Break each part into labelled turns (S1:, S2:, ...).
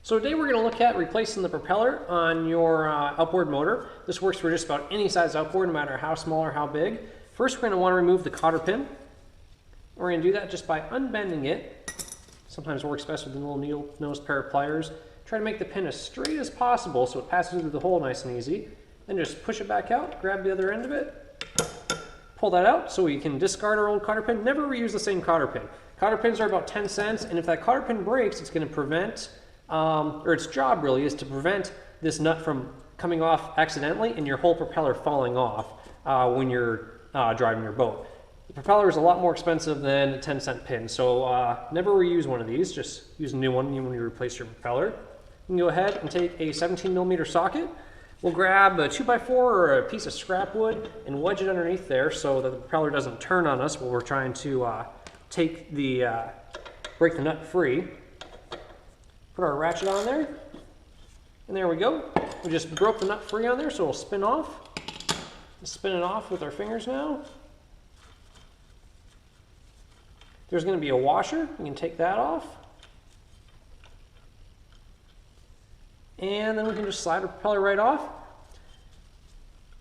S1: So today we're going to look at replacing the propeller on your outboard motor. This works for just about any size outboard, no matter how small or how big. First, we're going to want to remove the cotter pin. We're going to do that just by unbending it. Sometimes it works best with a little needle-nosed pair of pliers. Try to make the pin as straight as possible so it passes through the hole nice and easy. Then just push it back out, grab the other end of it, pull that out so we can discard our old cotter pin. Never reuse the same cotter pin. Cotter pins are about 10 cents, and if that cotter pin breaks, it's going to prevent or its job really is to prevent this nut from coming off accidentally and your whole propeller falling off when you're driving your boat. The propeller is a lot more expensive than a 10-cent pin, so never reuse one of these. Just use a new one when you replace your propeller. You can go ahead and take a 17mm socket. We'll grab a 2x4 or a piece of scrap wood and wedge it underneath there so that the propeller doesn't turn on us while we're trying to break the nut free. Put our ratchet on there, and there we go. We just broke the nut free on there, so it'll spin off. We'll spin it off with our fingers now. There's going to be a washer. We can take that off. And then we can just slide the propeller right off.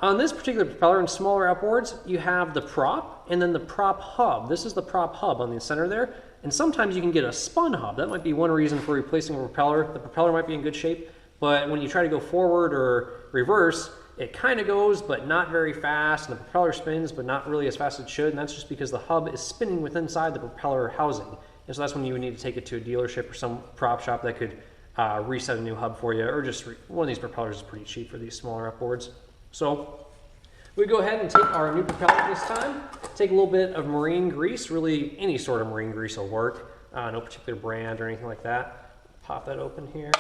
S1: On this particular propeller and smaller outboards, you have the prop and then the prop hub. This is the prop hub on the center there. And sometimes you can get a spun hub. That might be one reason for replacing a propeller. The propeller might be in good shape, but when you try to go forward or reverse, it kind of goes, but not very fast. And the propeller spins, but not really as fast as it should. And that's just because the hub is spinning within inside the propeller housing. And so that's when you would need to take it to a dealership or some prop shop that could reset a new hub for you, or just one of these propellers is pretty cheap for these smaller outboards. So we go ahead and take our new propeller this time, take a little bit of marine grease, really any sort of marine grease will work, no particular brand or anything like that. Pop that open here.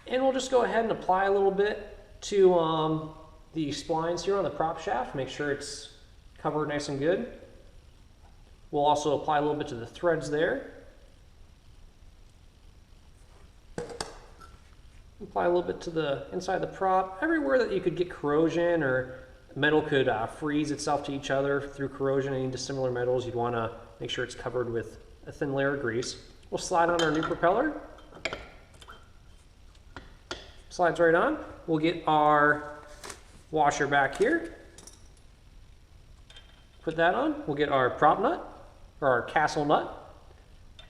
S1: And we'll just go ahead and apply a little bit to the splines here on the prop shaft, make sure it's covered nice and good. We'll also apply a little bit to the threads there. Apply a little bit to the inside of the prop. Everywhere that you could get corrosion or metal could freeze itself to each other through corrosion, any dissimilar metals, you'd want to make sure it's covered with a thin layer of grease. We'll slide on our new propeller. Slides right on. We'll get our washer back here. Put that on. We'll get our prop nut, or our castle nut,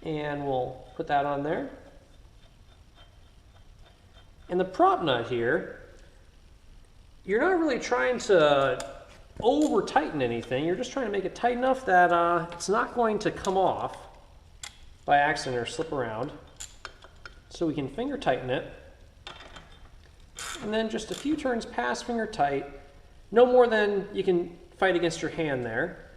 S1: and we'll put that on there. And the prop nut here, you're not really trying to over tighten anything, you're just trying to make it tight enough that it's not going to come off by accident or slip around. So we can finger tighten it, and then just a few turns past finger tight, no more than you can fight against your hand there.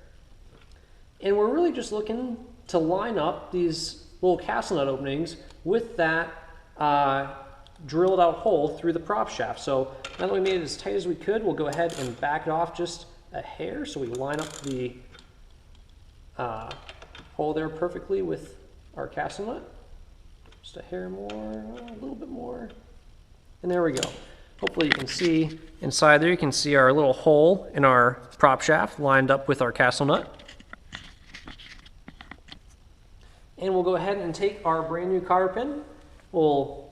S1: And we're really just looking to line up these little castle nut openings with that drilled out hole through the prop shaft. So now that we made it as tight as we could, we'll go ahead and back it off just a hair so we line up the hole there perfectly with our castle nut. Just a hair more, a little bit more, and there we go. Hopefully you can see inside there, you can see our little hole in our prop shaft lined up with our castle nut. And we'll go ahead and take our brand new cotter pin. We'll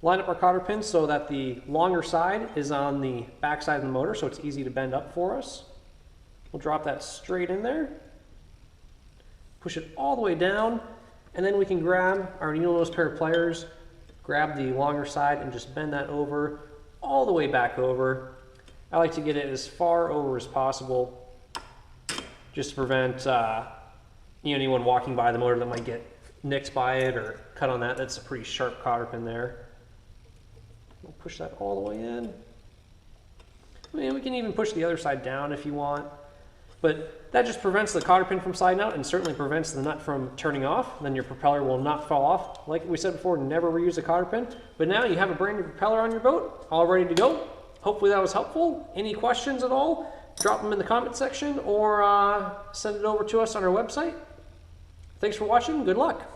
S1: line up our cotter pin so that the longer side is on the back side of the motor, so it's easy to bend up for us. We'll drop that straight in there, push it all the way down, and then we can grab our needle-nose pair of pliers, grab the longer side, and just bend that over, all the way back over. I like to get it as far over as possible, just to prevent anyone walking by the motor that might get nicked by it or cut on that. That's a pretty sharp cotter pin there. We'll push that all the way in. I mean, we can even push the other side down if you want, but that just prevents the cotter pin from sliding out and certainly prevents the nut from turning off. Then your propeller will not fall off. Like we said before, never reuse a cotter pin. But now you have a brand new propeller on your boat, all ready to go. Hopefully that was helpful. Any questions at all, drop them in the comment section or send it over to us on our website. Thanks for watching. Good luck.